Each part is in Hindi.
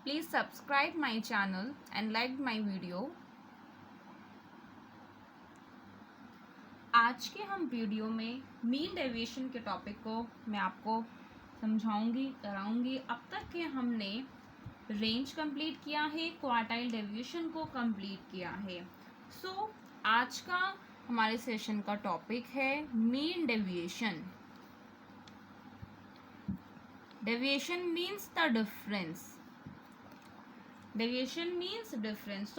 Please subscribe my channel and like my video. आज के हम वीडियो में मीन डेविएशन के टॉपिक को मैं आपको समझाऊंगी, कराऊंगी। अब तक के हमने रेंज कंप्लीट किया है, क्वार्टाइल डेविएशन को कंप्लीट किया है। आज का हमारे सेशन का टॉपिक है mean deviation. Deviation means the difference. Deviation means difference.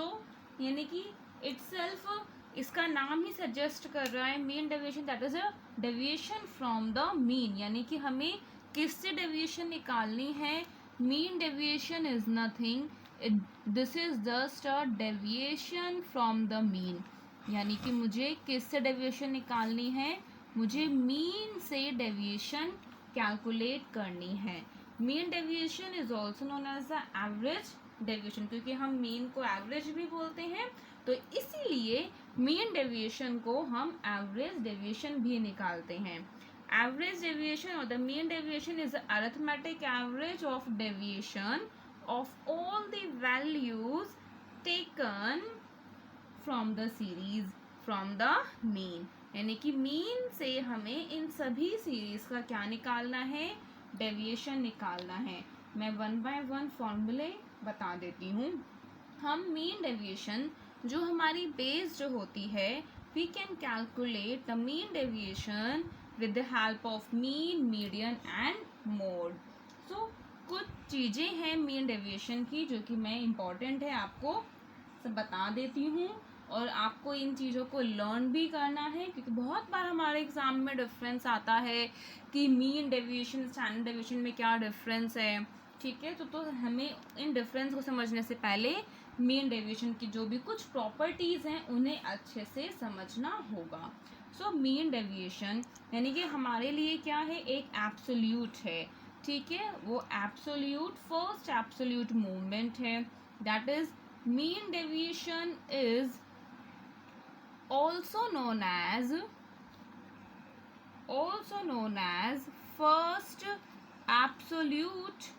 यानी कि इटसेल्फ इसका नाम ही सजेस्ट कर रहा है mean deviation, that is a deviation from the mean. यानी कि हमें किससे डेविएशन निकालनी है? Mean deviation is nothing, this is just a deviation from the mean. यानी कि मुझे किससे डेविएशन निकालनी है? मुझे मीन से डेविएशन कैलकुलेट करनी है। Mean deviation is also known as the average deviation, क्योंकि हम मीन को एवरेज भी बोलते हैं, तो इसीलिए मीन डेविएशन को हम एवरेज डेविएशन भी निकालते हैं। एवरेज डेविएशन और the mean deviation is arithmetic average of deviation of all the values taken from the series from the mean. यानी कि मीन से हमें इन सभी सीरीज का क्या निकालना है? डेविएशन निकालना है। मैं वन बाय वन फॉर्मूले बता देती हूँ। हम मीन डेविएशन जो हमारी बेस जो होती है, we can calculate the mean deviation with the help of mean, median and mode. कुछ चीज़ें हैं मीन डेविएशन की जो कि मैं इम्पॉर्टेंट है आपको सब बता देती हूँ, और आपको इन चीज़ों को लर्न भी करना है, क्योंकि बहुत बार हमारे एग्जाम में डिफरेंस आता है कि मीन डेविएशन स्टैंडर्ड डेविएशन में क्या डिफरेंस है। ठीक है, तो हमें इन डिफरेंस को समझने से पहले मीन डेविएशन की जो भी कुछ प्रॉपर्टीज़ हैं उन्हें अच्छे से समझना होगा। मीन डेविएशन यानी कि हमारे लिए क्या है? एक एब्सोल्यूट है। ठीक है, वो एब्सोल्यूट फर्स्ट एब्सोल्यूट मूवमेंट है। That is mean deviation is also known as first absolute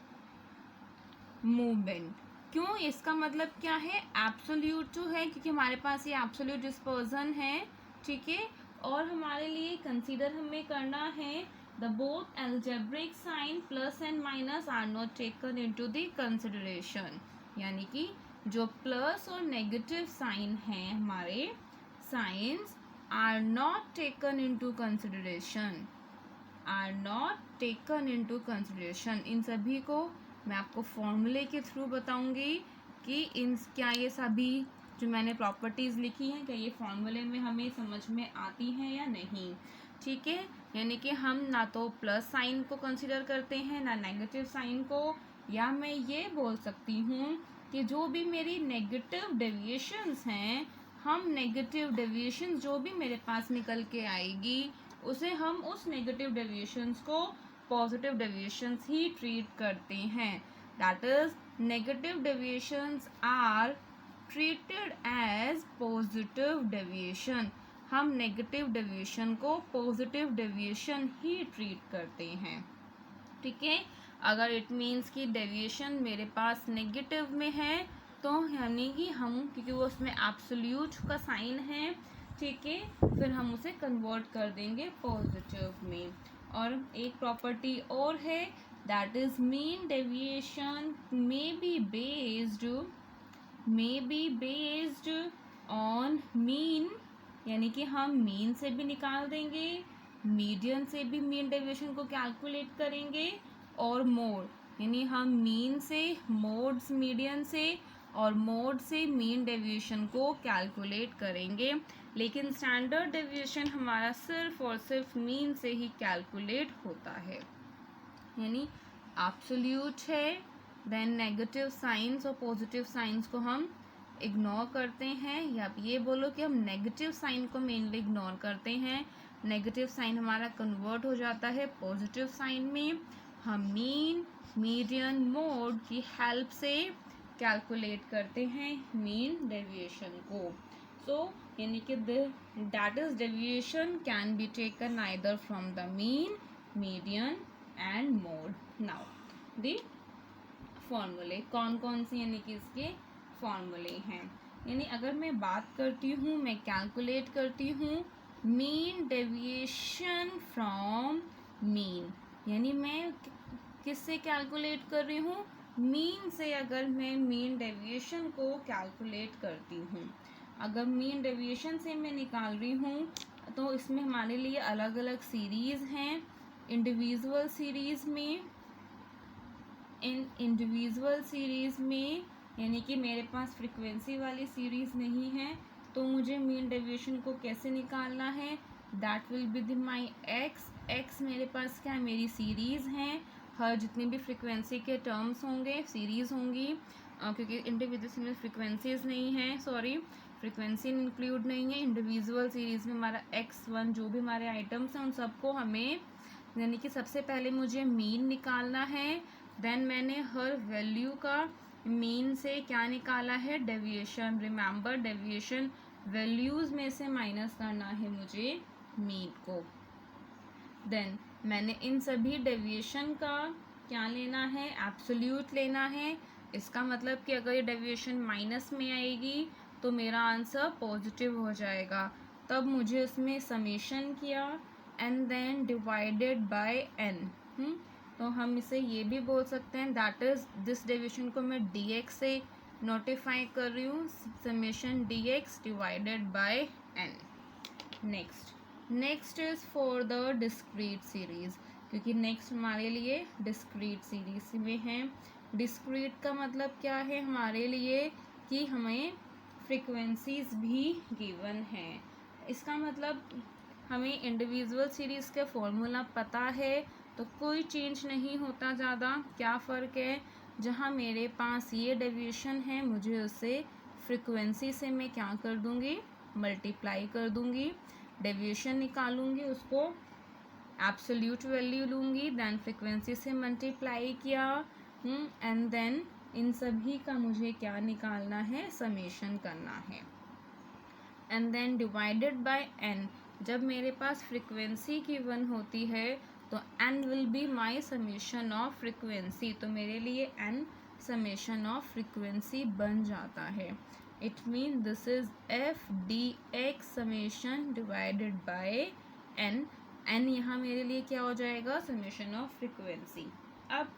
movement। क्यों? इसका मतलब क्या है? एब्सोल्यूट जो है, क्योंकि हमारे पास ये एब्सोल्यूट डिस्पर्सन है। ठीक है, और हमारे लिए कंसीडर हमें करना है the both algebraic sign plus and minus are not taken into the consideration. यानी कि जो प्लस और नेगेटिव साइन हैं हमारे signs are not taken into consideration, इन सभी को मैं आपको फॉर्मूले के थ्रू बताऊंगी कि इन क्या ये सभी जो मैंने प्रॉपर्टीज़ लिखी हैं क्या ये फॉर्मूले में हमें समझ में आती हैं या नहीं। ठीक है, यानी कि हम ना तो प्लस साइन को कंसिडर करते हैं ना नेगेटिव साइन को, या मैं ये बोल सकती हूँ कि जो भी मेरी नेगेटिव डेविएशंस हैं, हम नेगेटिव डेविएशंस जो भी मेरे पास निकल के आएगी उसे हम उस नेगेटिव डेविएशंस को पॉजिटिव डेविएशंस ही ट्रीट करते हैं। That is negative deviations are treated as positive deviation. हम नेगेटिव डेविएशन को पॉजिटिव डेविएशन ही ट्रीट करते हैं। ठीक है, अगर इट मीन्स कि डेविएशन मेरे पास नेगेटिव में है तो यानी कि हम, क्योंकि वो उसमें एब्सोल्यूट का साइन है, ठीक है, फिर हम उसे कन्वर्ट कर देंगे पॉजिटिव में। और एक प्रॉपर्टी और है, that is mean deviation may be based on mean. यानी कि हम मीन से भी निकाल देंगे, मीडियन से भी मीन डेविएशन को कैलकुलेट करेंगे, और मोड यानी हम मीन से मोड्स मीडियन से और मोड से मीन डेविएशन को कैलकुलेट करेंगे। लेकिन स्टैंडर्ड डेविएशन हमारा सिर्फ और सिर्फ मीन से ही कैलकुलेट होता है। यानी एब्सोल्यूट है, देन नेगेटिव साइंस और पॉजिटिव साइंस को हम इग्नोर करते हैं, या आप ये बोलो कि हम नेगेटिव साइन को मेनली इग्नोर करते हैं। नेगेटिव साइन हमारा कन्वर्ट हो जाता है पॉजिटिव साइन में। हम मीन, मीडियन, मोड की हेल्प से कैलकुलेट करते हैं मीन डेविएशन को। यानी कि that is deviation can be taken either from the mean, median and mode. Now the फॉर्मूले कौन कौन से यानी कि इसके फॉर्मूले हैं। यानी अगर मैं बात करती हूँ, मैं कैलकुलेट करती हूँ मीन डेविएशन फ्रॉम मीन, यानी मैं किससे कैलकुलेट कर रही हूँ, मीन से। अगर मैं मीन डेविएशन को कैलकुलेट करती हूँ, अगर मीन डेविएशन से मैं निकाल रही हूँ, तो इसमें हमारे लिए अलग अलग सीरीज़ हैं। इंडिविजुअल सीरीज़ में यानी कि मेरे पास फ्रीक्वेंसी वाली सीरीज़ नहीं है, तो मुझे मीन डेविएशन को कैसे निकालना है, that will be my x मेरे पास क्या है, मेरी सीरीज़ हैं। हर जितनी भी फ्रीक्वेंसी के टर्म्स होंगे सीरीज़ होंगी, क्योंकि इंडिविजुअल में फ्रीक्वेंसीज नहीं है, सॉरी फ्रीक्वेंसी इंक्लूड नहीं है। इंडिविजुअल सीरीज़ में हमारा x1 जो भी हमारे आइटम्स हैं उन सबको हमें, यानी कि सबसे पहले मुझे मीन निकालना है, देन मैंने हर वैल्यू का मीन से क्या निकाला है, डेविएशन। रिमेंबर डेविएशन वैल्यूज़ में से माइनस करना है मुझे मीन को। देन मैंने इन सभी डेविएशन का क्या लेना है, एब्सोल्यूट लेना है। इसका मतलब कि अगर ये डेविएशन माइनस में आएगी तो मेरा आंसर पॉजिटिव हो जाएगा। तब मुझे उसमें समेशन किया and then divided by n। तो हम इसे ये भी बोल सकते हैं, दैट इज़ दिस डेविएशन को मैं dx से नोटिफाई कर रही हूँ, summation dx divided by n। Next is for the discrete series, क्योंकि नेक्स्ट हमारे लिए डिस्क्रीट सीरीज़ में है। डिस्क्रीट का मतलब क्या है हमारे लिए, कि हमें फ्रीक्वेंसीज भी गिवन है। इसका मतलब हमें इंडिविजुअल सीरीज़ का फॉर्मूला पता है, तो कोई चेंज नहीं होता ज़्यादा। क्या फ़र्क है, जहाँ मेरे पास ये डेविएशन है मुझे उससे फ्रीक्वेंसी से मैं क्या कर दूँगी, मल्टीप्लाई कर दूँगी। डेविएशन निकालूंगी, उसको एब्सोल्यूट वैल्यू लूँगी, देन फ्रीक्वेंसी से मल्टीप्लाई किया, एंड देन इन सभी का मुझे क्या निकालना है, समेशन करना है, and then divided by n। जब मेरे पास फ्रीक्वेंसी गिवन होती है तो n will be my summation of frequency, तो मेरे लिए n समेशन ऑफ फ्रीक्वेंसी बन जाता है। It mean this is f dx summation divided by n। n यहाँ मेरे लिए क्या हो जाएगा, समेशन ऑफ फ्रीक्वेंसी। अब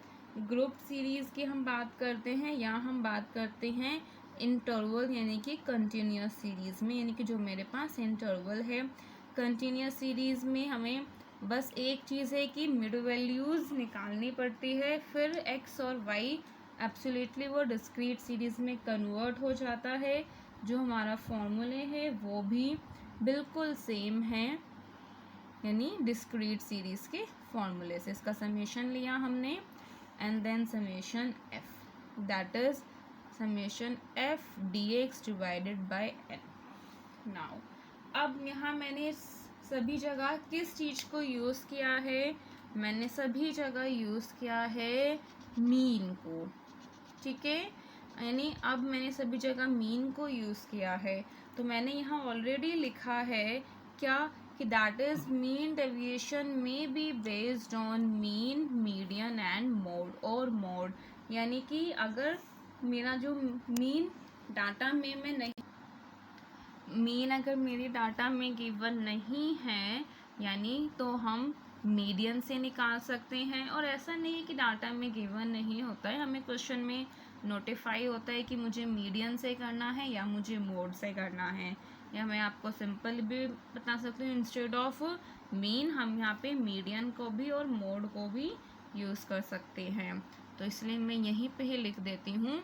ग्रुप सीरीज़ की हम बात करते हैं, यहाँ हम बात करते हैं इंटरवल यानी कि कंटिन्यूस सीरीज़ में, यानी कि जो मेरे पास इंटरवल है। कंटिन्यूस सीरीज़ में हमें बस एक चीज़ है कि मिड वैल्यूज़ निकालनी पड़ती है, फिर x और y एब्सोल्युटली वो डिस्क्रीट सीरीज़ में कन्वर्ट हो जाता है। जो हमारा फॉर्मूले है वो भी बिल्कुल सेम है, यानी डिस्क्रीट सीरीज़ के फॉर्मूले से। इसका समेशन लिया हमने and then summation f, that is summation f dx divided by n। Now अब यहाँ मैंने सभी जगह किस चीज़ को यूज़ किया है, मैंने सभी जगह यूज़ किया है मीन को, ठीक है। यानी अब मैंने सभी जगह मीन को यूज़ किया है, तो मैंने यहाँ ऑलरेडी लिखा है क्या, कि दैट इज़ मीन डेविएशन में be based on mean, median and mode, और मोड, यानी कि अगर मेरा जो मीन डाटा में मैं नहीं, मीन अगर मेरे डाटा में गिवन नहीं है यानी तो हम मीडियन से निकाल सकते हैं। और ऐसा नहीं है कि डाटा में गिवन नहीं होता है, हमें क्वेश्चन में नोटिफाई होता है कि मुझे मीडियन से करना है या मुझे मोड से करना है, या मैं आपको सिंपल भी बता सकती हूँ, इंस्टेड ऑफ मीन हम यहाँ पे मीडियन को भी और मोड को भी यूज़ कर सकते हैं। तो इसलिए मैं यहीं पे ही लिख देती हूँ,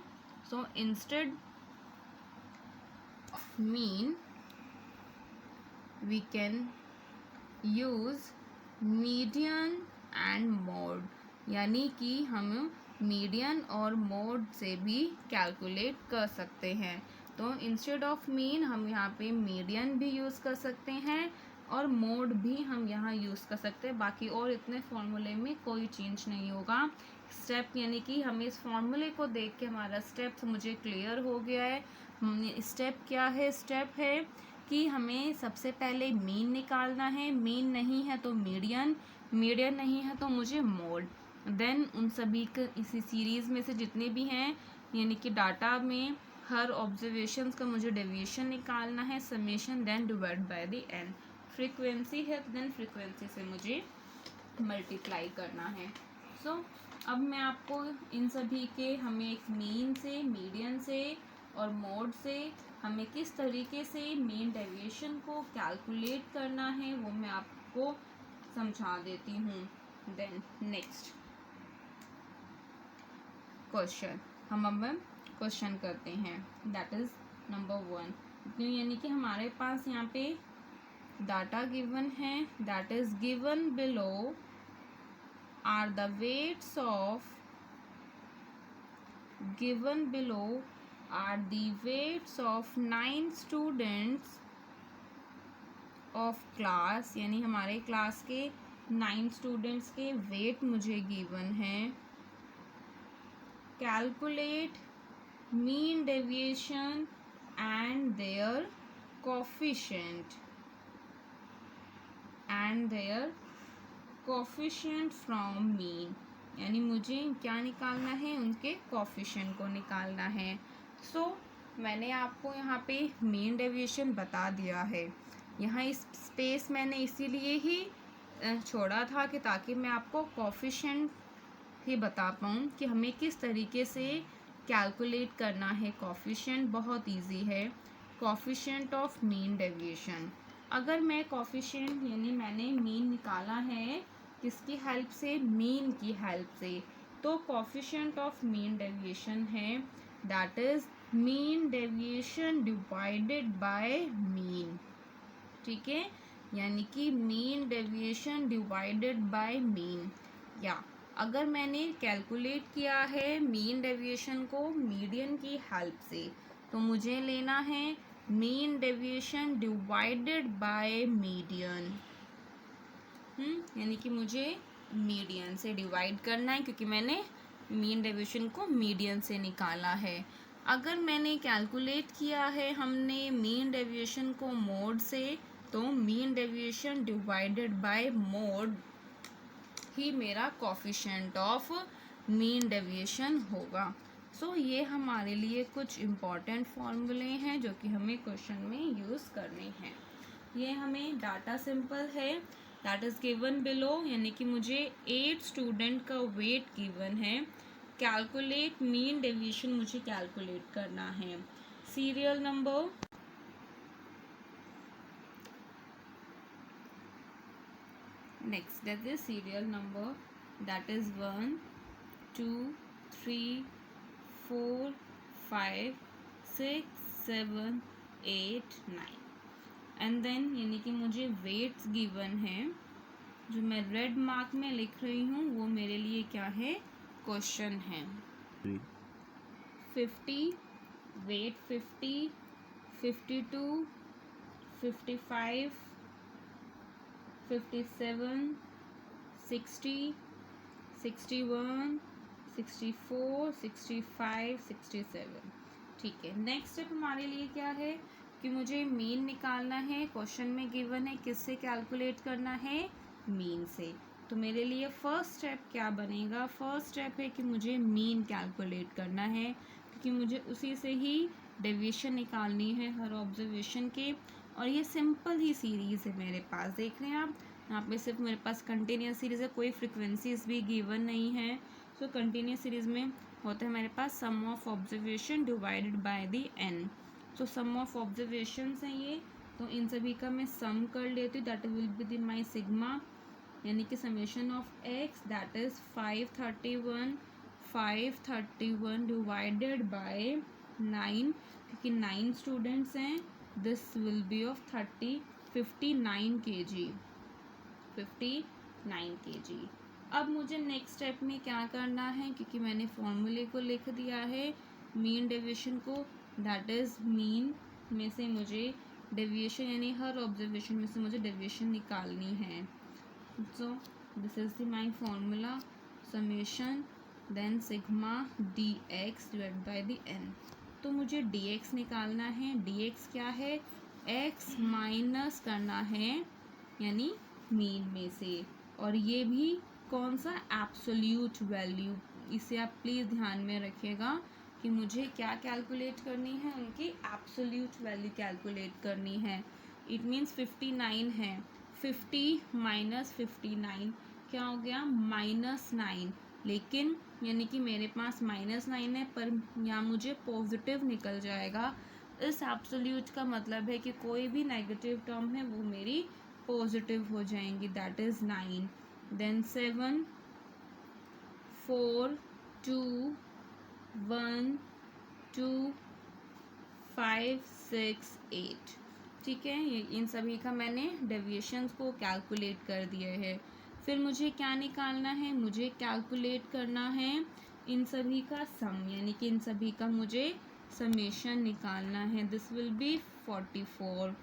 so instead mean we can use median and mode, यानी कि हम मीडियन और मोड से भी कैलकुलेट कर सकते हैं। तो इंस्टेड ऑफ मीन हम यहाँ पे मीडियन भी यूज़ कर सकते हैं और मोड भी हम यहाँ यूज़ कर सकते हैं। बाकी और इतने फॉर्मूले में कोई चेंज नहीं होगा। स्टेप यानी कि हमें इस फॉर्मूले को देख के हमारा स्टेप मुझे क्लियर हो गया है। स्टेप क्या है, स्टेप है कि हमें सबसे पहले मीन निकालना है, मीन नहीं है तो मीडियन, मीडियन नहीं है तो मुझे मोड। देन उन सभी के इसी सीरीज़ में से जितने भी हैं, यानी कि डाटा में हर ऑब्जर्वेशंस का मुझे डेविएशन निकालना है, summation, then divide by the N. Frequency है, देन फ्रीक्वेंसी से मुझे मल्टीप्लाई करना है। सो अब मैं आपको इन सभी के, हमें एक मीन से, मीडियन से और मोड से हमें किस तरीके से मीन डेविएशन को कैलकुलेट करना है वो मैं आपको समझा देती हूँ। देन नेक्स्ट क्वेश्चन, हम अब क्वेश्चन करते हैं, दैट इज नंबर 1। यानी कि हमारे पास यहाँ पे डाटा गिवन है, that is given below are the weights of given below are the weights of 9 students of class, यानी हमारे क्लास के 9 स्टूडेंट्स के वेट मुझे गिवन है। Calculate mean deviation and their coefficient from mean, यानी मुझे क्या निकालना है, उनके कोफिशिएंट को निकालना है। सो मैंने आपको यहाँ पे मीन डेविएशन बता दिया है। यहाँ इस स्पेस मैंने इसीलिए ही छोड़ा था कि ताकि मैं आपको कोफिशिएंट ही बता पाऊँ कि हमें किस तरीके से कैलकुलेट करना है। कोफिशिएंट बहुत इजी है, कोफिशिएंट ऑफ मीन डेविएशन। अगर मैं कोफिशिएंट यानी मैंने मीन निकाला है किसकी हेल्प से, मीन की हेल्प से, तो कोफिशिएंट ऑफ मीन डेविएशन है that is mean deviation divided bye mean. ठीक है, यानी कि mean deviation divided bye mean. या अगर मैंने कैलकुलेट किया है मीन डेविएशन को मीडियन की हेल्प से, तो मुझे लेना है mean deviation divided bye median. यानी कि मुझे मीडियन से डिवाइड करना है क्योंकि मैंने मीन डेविएशन को मीडियन से निकाला है। अगर मैंने कैलकुलेट किया है हमने मीन डेविएशन को मोड से, तो mean deviation divided by mode ही मेरा कोफिशिएंट ऑफ मीन डेविएशन होगा। सो ये हमारे लिए कुछ इम्पॉर्टेंट फॉर्मूले हैं जो कि हमें क्वेश्चन में यूज़ करने हैं। ये हमें डाटा सिंपल है, दैट इज़ गिवन बिलो, यानी कि मुझे 8 स्टूडेंट का वेट गिवन है। कैलकुलेट मीन डेविएशन मुझे कैलकुलेट करना है। Serial number, next that is serial number, that is 1 2 3 4 5 6 7 8 9 and then यानी कि मुझे वेट्स गिवन है, जो मैं रेड मार्क में लिख रही हूँ वो मेरे लिए क्या है, क्वेश्चन है। 50 वेट 50 52 55 57 60 61 64 65 67। ठीक है, नेक्स्ट स्टेप हमारे लिए क्या है कि मुझे मीन निकालना है। क्वेश्चन में गिवन है किससे कैलकुलेट करना है, मीन से। तो मेरे लिए फर्स्ट स्टेप क्या बनेगा, फर्स्ट स्टेप है कि मुझे मीन कैलकुलेट करना है क्योंकि मुझे उसी से ही डेविएशन निकालनी है हर ऑब्जर्वेशन के। और ये सिंपल ही सीरीज़ है मेरे पास, देख रहे हैं आप यहाँ पे सिर्फ मेरे पास कंटिन्यूस सीरीज़ है, कोई फ्रिक्वेंसीज भी गिवन नहीं है। सो कंटिन्यूस सीरीज़ में होता है मेरे पास sum of observation divided by the N. तो सम ऑफ ऑब्जर्वेशन है ये, तो इन सभी का मैं सम कर लेती हूँ, that will be the my sigma, यानी कि summation of x that is 531 divided by 9, क्योंकि 9 स्टूडेंट्स हैं, this will be of 59 kg। अब मुझे नेक्स्ट स्टेप में क्या करना है, क्योंकि मैंने फॉर्मूले को लिख दिया है मीन डेविएशन को, दैट इज़ मीन में से मुझे डेविएशन यानी हर ऑब्जर्वेशन में से मुझे डेविएशन निकालनी है। So this is the my formula, summation then sigma D X divide by the N. तो मुझे डी एक्स निकालना है। डी एक्स क्या है, एक्स माइनस करना है यानी मीन में से, और ये भी कौन सा, एब्सोल्यूट वैल्यू। इसे आप प्लीज़ ध्यान में रखिएगा कि मुझे क्या कैलकुलेट करनी है, उनकी एब्सोल्यूट वैल्यू कैलकुलेट करनी है। इट मीन्स 59 है, 50 माइनस 59 क्या हो गया, -9। लेकिन यानी कि मेरे पास -9 है, पर यहाँ मुझे पॉजिटिव निकल जाएगा। इस एब्सोल्यूट का मतलब है कि कोई भी नेगेटिव टर्म है वो मेरी पॉजिटिव हो जाएंगी, दैट इज़ 9। देन 7, 4, 2, 1, 2, 5, 6, 8। ठीक है, ये इन सभी का मैंने डेविएशंस को कैलकुलेट कर दिए है। फिर मुझे क्या निकालना है, मुझे कैलकुलेट करना है इन सभी का सम, यानी कि इन सभी का मुझे समेशन निकालना है। This will be 44।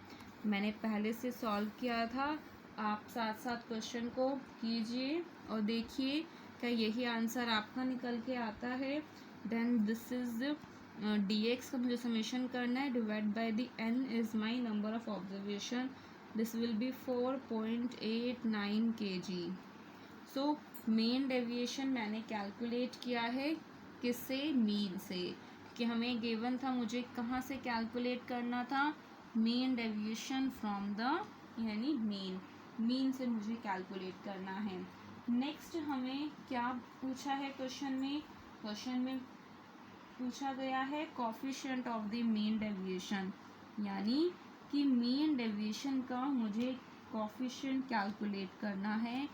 मैंने पहले से सॉल्व किया था, आप साथ साथ क्वेश्चन को कीजिए और देखिए क्या यही आंसर आपका निकल के आता है। देन दिस इज dx का मुझे समेशन करना है, divide by the n is my number of observation, this will be 4.89 kg। So main deviation मैंने कैलकुलेट किया है किससे, मीन से, कि हमें गिवन था मुझे कहाँ से कैलकुलेट करना था, मेन डेविएशन फ्रॉम द, यानी मीन से मुझे कैलकुलेट करना है। नेक्स्ट हमें क्या पूछा है क्वेश्चन में पूछा गया है coefficient of the mean deviation, यानी कि मीन डेविएशन का मुझे कोफिशिएंट कैलकुलेट करना है।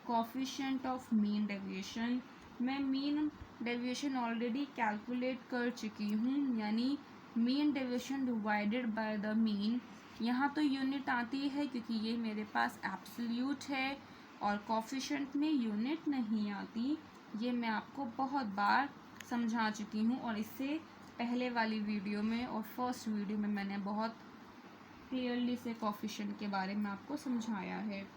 कोफिशिएंट ऑफ मीन डेविएशन, मैं मीन डेविएशन ऑलरेडी कैलकुलेट कर चुकी हूँ, यानी mean deviation divided by the mean. यहाँ तो यूनिट आती है क्योंकि ये मेरे पास एब्सोल्यूट है, और कोफिशिएंट में यूनिट नहीं आती, ये मैं आपको बहुत बार समझा चुकी हूँ, और इससे पहले वाली वीडियो में और फर्स्ट वीडियो में मैंने बहुत क्लियरली से कोफिशिएंट के बारे में आपको समझाया है।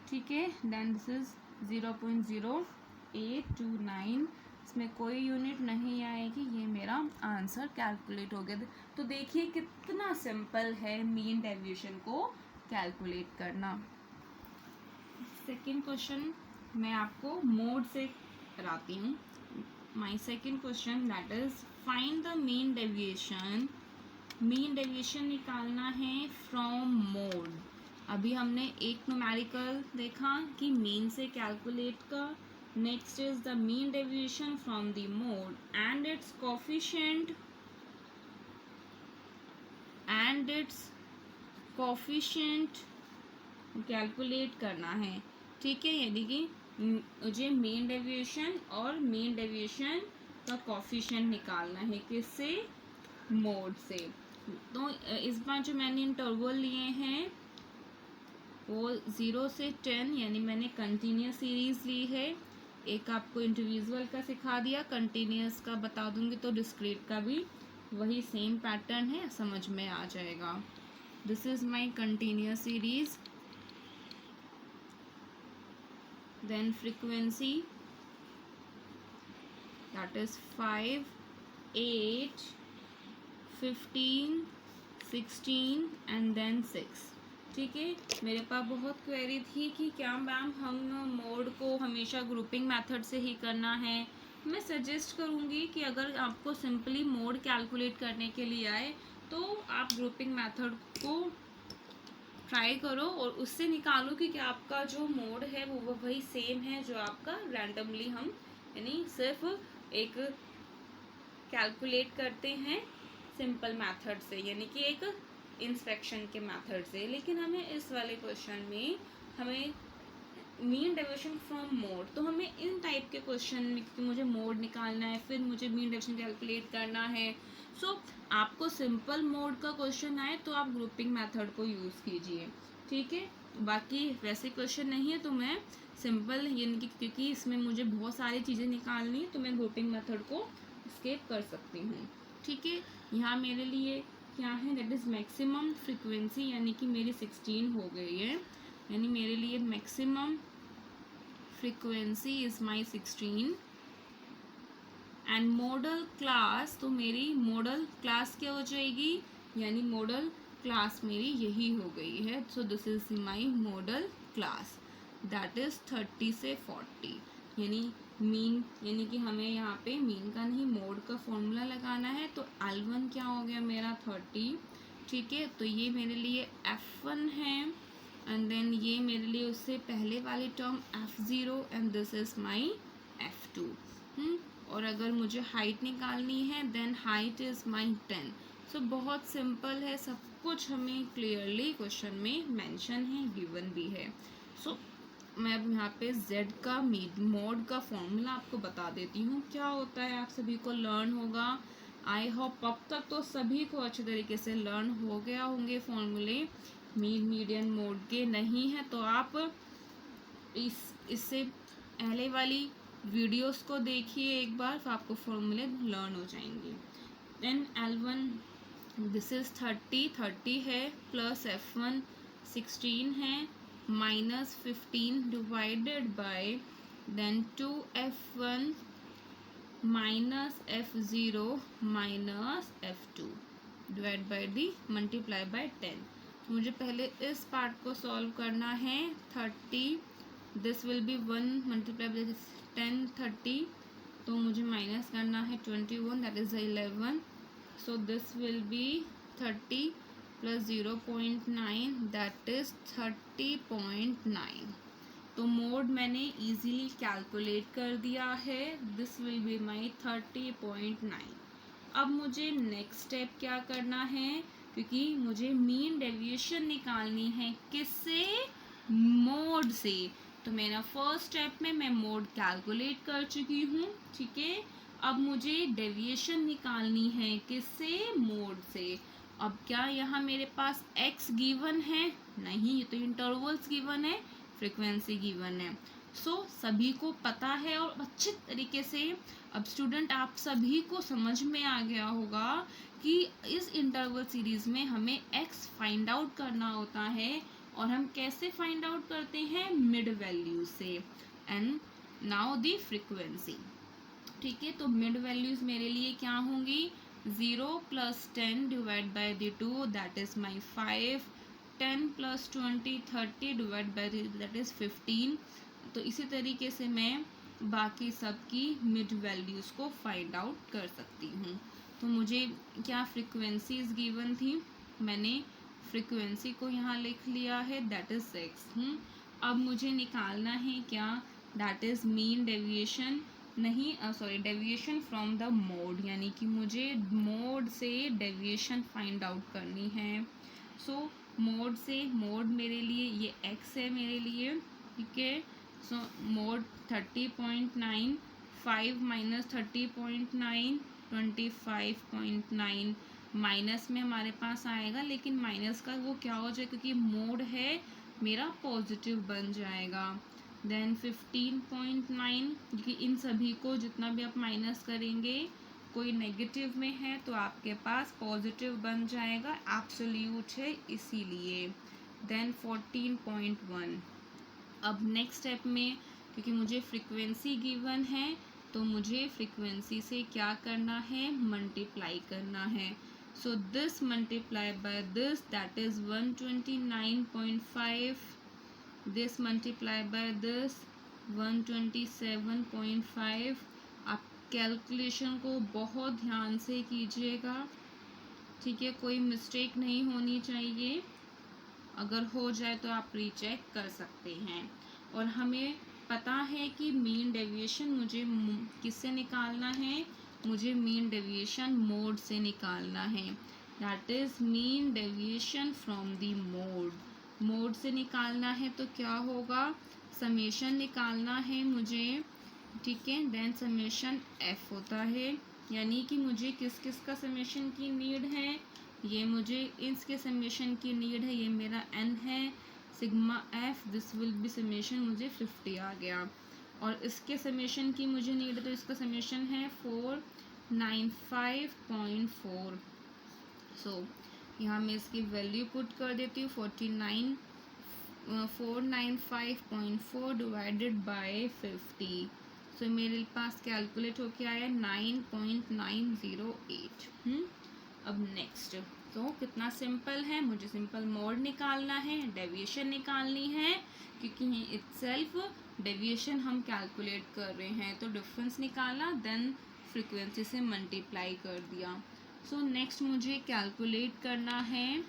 ठीक है, देन दिस इज 0.0829, इसमें कोई यूनिट नहीं आएगी, ये मेरा आंसर कैलकुलेट हो गया। तो देखिए कितना सिंपल है मीन डेविएशन को कैलकुलेट करना। सेकेंड क्वेश्चन मैं आपको मोड से कराती हूँ। My second question that is find the mean deviation. Mean deviation निकालना है फ्रॉम मोड। अभी हमने एक न्यूमेरिकल देखा कि मीन से कैलकुलेट का, next is the mean deviation from the mode and it's coefficient calculate करना है। ठीक है, यानी कि मुझे मीन डेविएशन और मीन डेविएशन का कोफिशिएंट निकालना है, किससे, मोड से। तो इस बार जो मैंने इंटरवल लिए हैं वो 0 से 10, यानी मैंने कंटिन्यूस सीरीज ली है। एक आपको इंडिविजुअल का सिखा दिया, कंटिन्यूस का बता दूंगी तो डिस्क्रीट का भी वही सेम पैटर्न है, समझ में आ जाएगा। This is my continuous series. Then frequency that is 5, 8, 15, 16 and then 6। ठीक है, मेरे पास बहुत क्वेरी थी कि क्या मैम हम मोड को हमेशा ग्रुपिंग मेथड से ही करना है। मैं सजेस्ट करूँगी कि अगर आपको सिंपली मोड कैलकुलेट करने के लिए आए तो आप ग्रुपिंग मेथड को ट्राई करो और उससे निकालो कि क्या आपका जो मोड है वो वही सेम है जो आपका रैंडमली हम यानी सिर्फ एक कैलकुलेट करते हैं सिंपल मेथड से, यानी कि एक इंस्पेक्शन के मेथड से। लेकिन हमें इस वाले क्वेश्चन में हमें मीन डेविएशन फ्रॉम मोड, तो हमें इन टाइप के क्वेश्चन में क्योंकि मुझे मोड निकालना है, फिर मुझे मीन डेविएशन कैलकुलेट करना है। सो आपको सिंपल मोड का क्वेश्चन आए तो आप ग्रुपिंग मेथड को यूज़ कीजिए। ठीक है, बाकी वैसे क्वेश्चन नहीं है तो मैं सिंपल यानी कि क्योंकि इसमें मुझे बहुत सारी चीज़ें निकालनी है तो मैं ग्रुपिंग मेथड को स्किप कर सकती हूँ। ठीक है, यहाँ मेरे लिए क्या है, दैट इज़ मैक्सिमम फ्रीक्वेंसी, यानी कि मेरी 16 हो गई है, यानी मेरे लिए maximum frequency is my 16 and model class, तो मेरी मॉडल क्लास क्या हो जाएगी, यानी मॉडल क्लास मेरी यही हो गई है। So this is my model class. That is 30 से 40, यानी मीन, यानी कि हमें यहाँ पे मीन का नहीं मोड का फॉर्मूला लगाना है। तो L1 क्या हो गया मेरा 30, ठीक है। तो ये मेरे लिए F1 है, एंड देन ये मेरे लिए उससे पहले वाली term F0, and this is my F2। और अगर मुझे हाइट निकालनी है देन हाइट इज माई 10। सो बहुत सिंपल है, सब कुछ हमें क्लियरली क्वेश्चन में मेंशन है, गिवन भी है। सो मैं अब यहाँ पे Z का मोड का फॉर्मूला आपको बता देती हूँ क्या होता है, आप सभी को लर्न होगा। आई होप अब तक तो सभी को अच्छे तरीके से लर्न हो गया होंगे फॉर्मूले। मीन मीडियन मोड के नहीं है तो आप इससे पहले वाली वीडियोस को देखिए एक बार, तो आपको फॉर्मूले लर्न हो जाएंगे। देन L1 दिस इज 30 है, प्लस F1 16 है, minus 15 divided by then 2F1 minus F0 minus F2 divide by the multiply by 10। तो मुझे पहले इस पार्ट को सॉल्व करना है। 30 this will be 1 multiply by 10 30, तो मुझे माइनस करना है 21, that is 11। So this will be 30 plus 0.9 that is 30.9। तो मोड मैंने इजीली कैलकुलेट कर दिया है, दिस विल बी माई 30.9। अब मुझे नेक्स्ट स्टेप क्या करना है, क्योंकि मुझे मीन डेविएशन निकालनी है किससे, मोड से। तो मेरा फर्स्ट स्टेप में मैं मोड कैलकुलेट कर चुकी हूँ, ठीक है। अब मुझे डेविएशन निकालनी है किससे, मोड से। अब क्या यहाँ मेरे पास x गिवन है, नहीं, ये तो इंटरवल्स गिवन है, फ्रीक्वेंसी गिवन है। सो सभी को पता है और अच्छे तरीके से अब स्टूडेंट आप सभी को समझ में आ गया होगा कि इस इंटरवल सीरीज में हमें x फाइंड आउट करना होता है, और हम कैसे फाइंड आउट करते हैं, मिड वैल्यू से। एंड नाउ द फ्रीक्वेंसी, ठीक है। तो मिड वैल्यूज मेरे लिए क्या होंगी, 0 plus 10 divide by the 2 that is my 5, 10 plus 20 30 divide by that is 15। तो इसी तरीके से मैं बाकी सब की मिड वैल्यूज को फाइंड आउट कर सकती हूँ। तो मुझे क्या फ्रीक्वेंसीज गिवन थी, मैंने फ्रीक्वेंसी को यहाँ लिख लिया है, दैट इज 6। अब मुझे निकालना है क्या, दैट इज मीन डेविएशन, नहीं sorry deviation from the mode, यानी कि मुझे मोड से डेविएशन फाइंड आउट करनी है। सो मोड से, मोड मेरे लिए ये x है मेरे लिए, ठीक है। सो मोड 30.9, 5 माइनस 30.9 25.9, माइनस में हमारे पास आएगा, लेकिन माइनस का वो क्या हो जाए, क्योंकि मोड है मेरा पॉजिटिव बन जाएगा। देन 15.9, क्योंकि इन सभी को जितना भी आप माइनस करेंगे कोई नेगेटिव में है तो आपके पास पॉजिटिव बन जाएगा, एब्सोल्यूट है इसीलिए। देन 14.1। अब नेक्स्ट स्टेप में क्योंकि मुझे फ्रीक्वेंसी गिवन है तो मुझे फ्रीक्वेंसी से क्या करना है, मल्टीप्लाई करना है। So this multiply by this that is 129.5, this multiply by this 127.5। आप कैलकुलेशन को बहुत ध्यान से कीजिएगा, ठीक है, कोई मिस्टेक नहीं होनी चाहिए, अगर हो जाए तो आप रीचेक कर सकते हैं। और हमें पता है कि मीन डेविएशन मुझे किससे निकालना है, मुझे मीन डेविएशन मोड से निकालना है, that is mean deviation from the mode. Mode से निकालना है तो क्या होगा, समेशन निकालना है मुझे, ठीक है। देन समेशन एफ होता है, यानी कि मुझे किस किस का समेशन की नीड है, ये मुझे इसके समेशन की नीड है, ये मेरा n है, sigma F, this will be summation मुझे 50 आ गया। और इसके समेशन की मुझे नीड है तो इसका समेशन है 495.4। सो यहाँ मैं इसकी वैल्यू पुट कर देती हूँ 495.4 डिवाइडेड बाय 50। सो मेरे पास कैलकुलेट होके आया 9.908। अब नेक्स्ट तो कितना सिंपल है, मुझे सिंपल मोड निकालना है, डेविएशन निकालनी है, क्योंकि इटसेल्फ डेविएशन हम कैलकुलेट कर रहे हैं, तो डिफरेंस निकाला, देन फ्रीक्वेंसी से मल्टीप्लाई कर दिया। सो नेक्स्ट मुझे कैलकुलेट करना है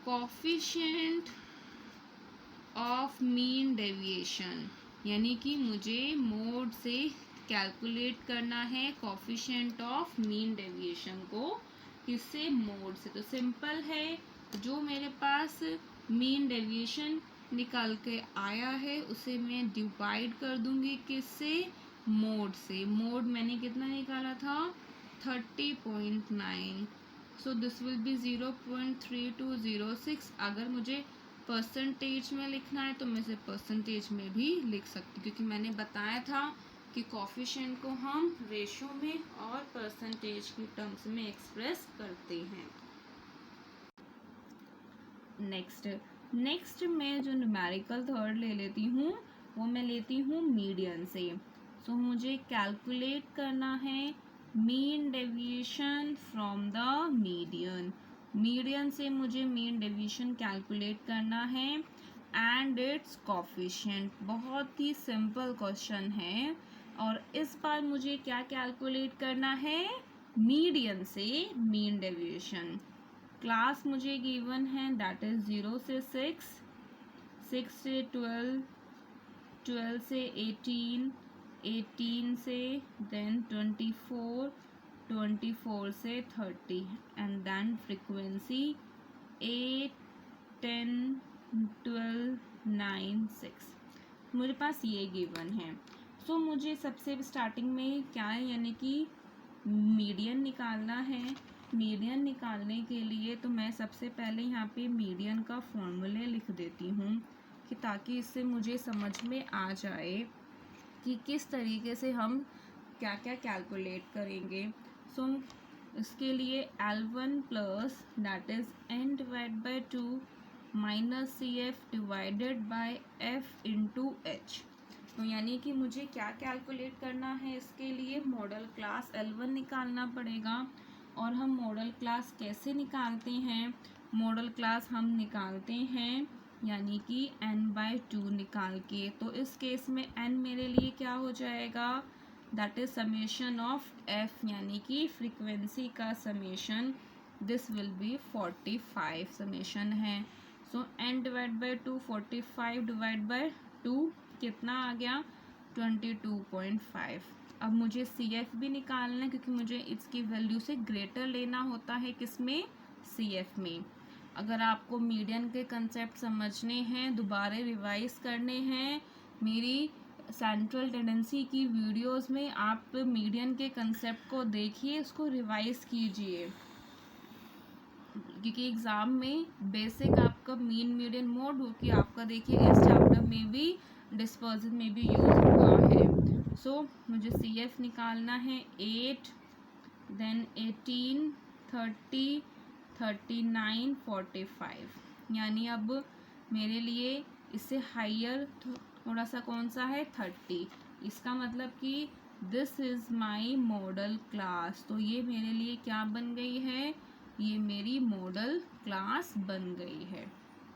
कोफिशिएंट ऑफ मीन डेविएशन, यानी कि मुझे मोड से कैलकुलेट करना है कोफिशिएंट ऑफ मीन डेविएशन को, किससे, मोड से। तो सिंपल है, जो मेरे पास मीन डेविएशन निकाल के आया है उसे मैं डिवाइड कर दूंगी किससे, मोड से। मोड मैंने कितना निकाला था, 30.9। So this will be 0.3206। अगर मुझे परसेंटेज में लिखना है तो मैं इसे परसेंटेज में भी लिख सकती हूँ, क्योंकि मैंने बताया था कि कोफिशिएंट को हम रेशो में और परसेंटेज की टर्म्स में एक्सप्रेस करते हैं। नेक्स्ट मैं जो न्यूमेरिकल थर्ड ले लेती हूँ वो मैं लेती हूँ मीडियन से। सो मुझे कैलकुलेट करना है mean deviation from the median. Median से मुझे मीन डेविएशन कैलकुलेट करना है एंड इट्स कोफिशिएंट। बहुत ही सिंपल क्वेश्चन है, और इस बार मुझे क्या कैलकुलेट करना है, मीडियन से मीन डेविएशन। क्लास मुझे गिवन है, दैट इज 0 से 6, 6 से 12, 12 से 18, 18 से देन 24, 24 से 30, एंड देन फ्रीक्वेंसी 8, 10, 12, 9, 6। मेरे पास ये गिवन है। सो मुझे सबसे स्टार्टिंग में क्या है, यानी कि मीडियन निकालना है। मीडियन निकालने के लिए तो मैं सबसे पहले यहाँ पे मीडियन का फॉर्मूले लिख देती हूँ, कि ताकि इससे मुझे समझ में आ जाए कि किस तरीके से हम क्या क्या कैलकुलेट करेंगे। सो इसके लिए L1 plus that is n divide by 2 minus CF divided by F into H। तो यानी कि मुझे क्या कैलकुलेट करना है, इसके लिए मॉडल क्लास L1 निकालना पड़ेगा। और हम मॉडल क्लास कैसे निकालते हैं, मॉडल क्लास हम निकालते हैं यानी कि n/2 निकाल के। तो इस केस में n मेरे लिए क्या हो जाएगा, that is summation of f, यानी कि फ्रीक्वेंसी का summation. This will be 45 summation है। सो n divide by 2, 45 divide by 2 कितना आ गया, 22.5। अब मुझे CF भी निकालना है, क्योंकि मुझे इसकी वैल्यू से ग्रेटर लेना होता है, किसमें, CF में। अगर आपको मीडियन के कंसेप्ट समझने हैं, दोबारा रिवाइज करने हैं, मेरी सेंट्रल टेंडेंसी की वीडियोस में आप मीडियन के कंसेप्ट को देखिए, उसको रिवाइज कीजिए, क्योंकि एग्ज़ाम में बेसिक आपका मीन मीडियन मोड हो कि आपका देखिए इस चैप्टर में भी डिस्पर्जन में भी यूज़ हुआ है। सो मुझे CF निकालना है 8, देन 18, 30, 39, 45। यानी अब मेरे लिए इससे हाइयर थोड़ा सा कौन सा है, 30। इसका मतलब कि this is my model class. तो ये मेरे लिए क्या बन गई है, ये मेरी मॉडल क्लास बन गई है।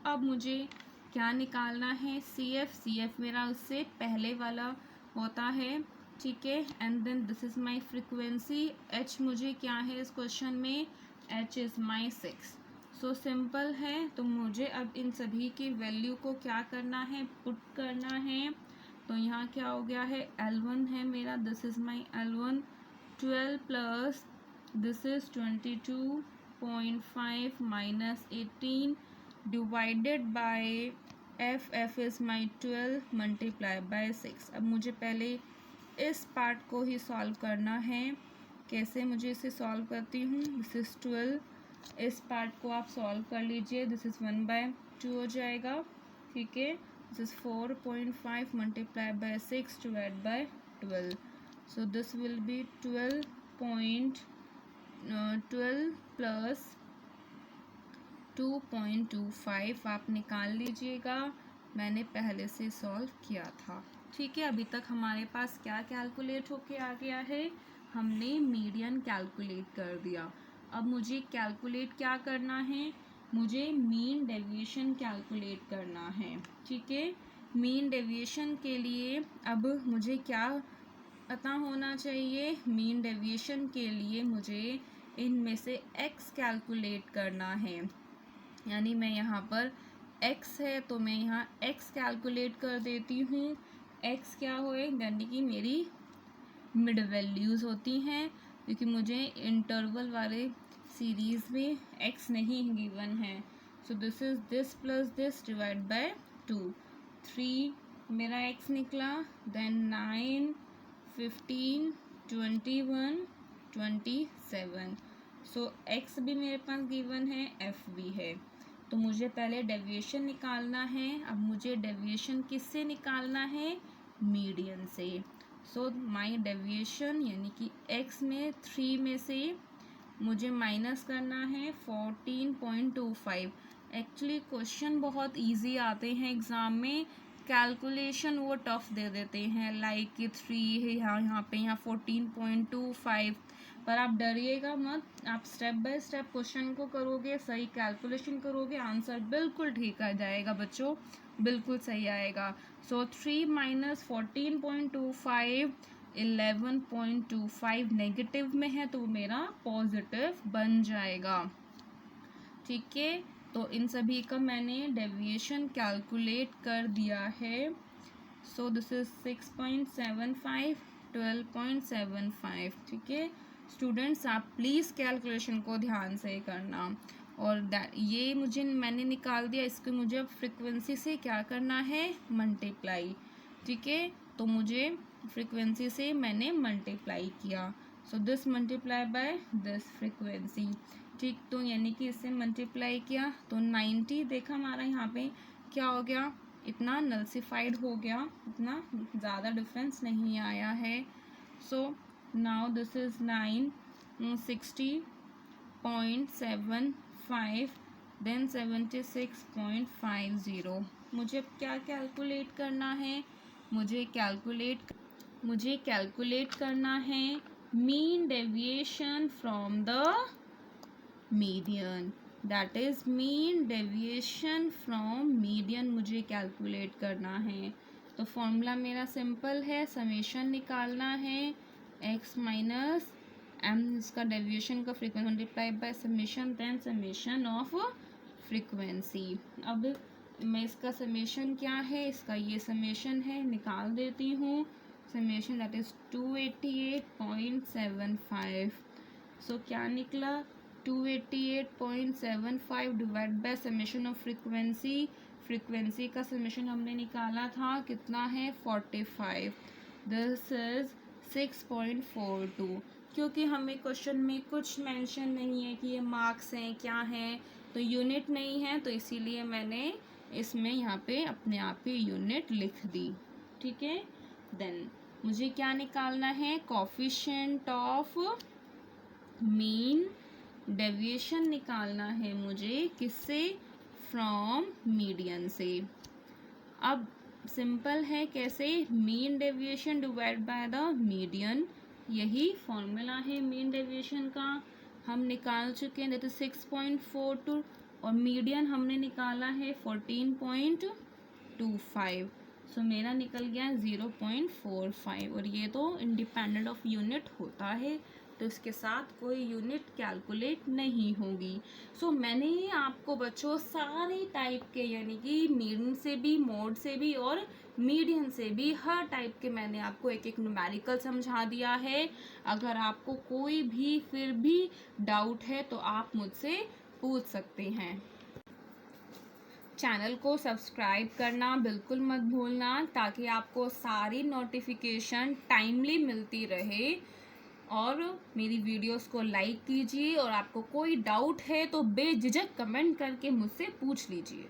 अब मुझे क्या निकालना है, CF मेरा उससे पहले वाला होता है, ठीक है। And then this is my frequency. H मुझे क्या है इस क्वेश्चन में, H is my 6। So simple है। तो मुझे अब इन सभी की वैल्यू को क्या करना है, पुट करना है। तो यहाँ क्या हो गया है, L1 है मेरा, this is my L1, 12 plus this is 22.5 minus 18 divided by F is my 12 multiply by 6। अब मुझे पहले इस पार्ट को ही सॉल्व करना है। कैसे मुझे इसे सॉल्व करती हूँ, दिस इज़ 12, इस पार्ट को आप सॉल्व कर लीजिए, दिस इज़ 1/2 हो जाएगा, ठीक है। This is 4.5 multiply by 6 divide by 12। So this will be 12 plus 2.25 आप निकाल लीजिएगा, मैंने पहले से सॉल्व किया था, ठीक है। अभी तक हमारे पास क्या कैलकुलेट होके आ गया है, हमने मीडियन कैलकुलेट कर दिया। अब मुझे कैलकुलेट क्या करना है, मुझे मीन डेविएशन कैलकुलेट करना है। ठीक है, मीन डेविएशन के लिए अब मुझे क्या पता होना चाहिए, मीन डेविएशन के लिए मुझे इनमें से x कैलकुलेट करना है। यानी मैं यहाँ पर x है तो मैं यहाँ x कैलकुलेट कर देती हूँ। x क्या होए, यानी कि मेरी मिड वैल्यूज़ होती हैं, क्योंकि मुझे इंटरवल वाले सीरीज़ में x नहीं गिवन है। So this is this plus this divide by 2। 3 मेरा x निकला, देन 9, 15, 21, 27। सो x भी मेरे पास गिवन है, f भी है। तो मुझे पहले डेविएशन निकालना है। अब मुझे डेविएशन किससे निकालना है, मीडियन से। सो माई डेविएशन यानी कि x में 3 में से मुझे माइनस करना है 14.25। एक्चुअली क्वेश्चन बहुत इजी आते हैं एग्ज़ाम में, कैलकुलेशन वो टफ दे देते हैं, लाइक कि 3 है यहाँ पे 14.25। पर आप डरिएगा मत, आप स्टेप बाय स्टेप क्वेश्चन को करोगे, सही कैलकुलेशन करोगे, आंसर बिल्कुल ठीक आ जाएगा बच्चों, बिल्कुल सही आएगा। सो 3 माइनस 14.25 11.25 नेगेटिव में है तो मेरा पॉजिटिव बन जाएगा। ठीक है, तो इन सभी का मैंने डेविएशन कैलकुलेट कर दिया है। So this is 6.75, 12.75। ठीक है स्टूडेंट्स, आप प्लीज़ कैलकुलेशन को ध्यान से करना। और ये मुझे मैंने निकाल दिया, इसको मुझे अब फ्रिक्वेंसी से क्या करना है, मल्टीप्लाई। ठीक है, तो मुझे फ्रिक्वेंसी से मैंने मल्टीप्लाई किया। So this multiply by this frequency. ठीक, तो यानी कि इससे मल्टीप्लाई किया तो 90 देखा हमारा यहाँ पे क्या हो गया, इतना नल्सिफाइड हो गया, इतना ज़्यादा डिफरेंस नहीं आया है। So now this is 60.75 then 76.50। मुझे क्या कैलकुलेट करना है, मुझे कैलकुलेट करना है mean deviation from the median, that is mean deviation from median मुझे कैलकुलेट करना है। तो फॉर्मूला मेरा सिंपल है, समेशन निकालना है x माइनस एम, इसका डेविएशन का frequency multiply by summation, then summation of frequency. अब मैं इसका समेशन क्या है, इसका ये समेशन है, निकाल देती हूँ। Summation that is 288.75। सो क्या निकला, 288.75 divide by summation of frequency. Frequency का समेशन हमने निकाला था, कितना है 45। This is 6.42। क्योंकि हमें क्वेश्चन में कुछ मेंशन नहीं है कि ये मार्क्स हैं क्या हैं, तो यूनिट नहीं है, तो इसीलिए मैंने इसमें यहाँ पे अपने आप ही यूनिट लिख दी। ठीक है, देन मुझे क्या निकालना है, कोफिशिएंट ऑफ मीन डेविएशन निकालना है मुझे, किससे, फ्रॉम मीडियन से। अब सिंपल है, कैसे, mean deviation divide by the median, यही फॉर्मूला है मीन डेविएशन का, हम निकाल चुके हैं, दैट इज 6.42 और मीडियन हमने निकाला है 14.25। सो मेरा निकल गया 0.45 और ये तो इंडिपेंडेंट ऑफ यूनिट होता है, तो इसके साथ कोई यूनिट कैलकुलेट नहीं होगी। सो मैंने आपको बच्चों सारे टाइप के, यानी कि मीन से भी, मोड से भी और मीडियन से भी, हर टाइप के मैंने आपको एक एक न्यूमेरिकल समझा दिया है। अगर आपको कोई भी फिर भी डाउट है तो आप मुझसे पूछ सकते हैं। चैनल को सब्सक्राइब करना बिल्कुल मत भूलना, ताकि आपको सारी नोटिफिकेशन टाइमली मिलती रहे। और मेरी वीडियोस को लाइक कीजिए और आपको कोई डाउट है तो बेझिझक कमेंट करके मुझसे पूछ लीजिए।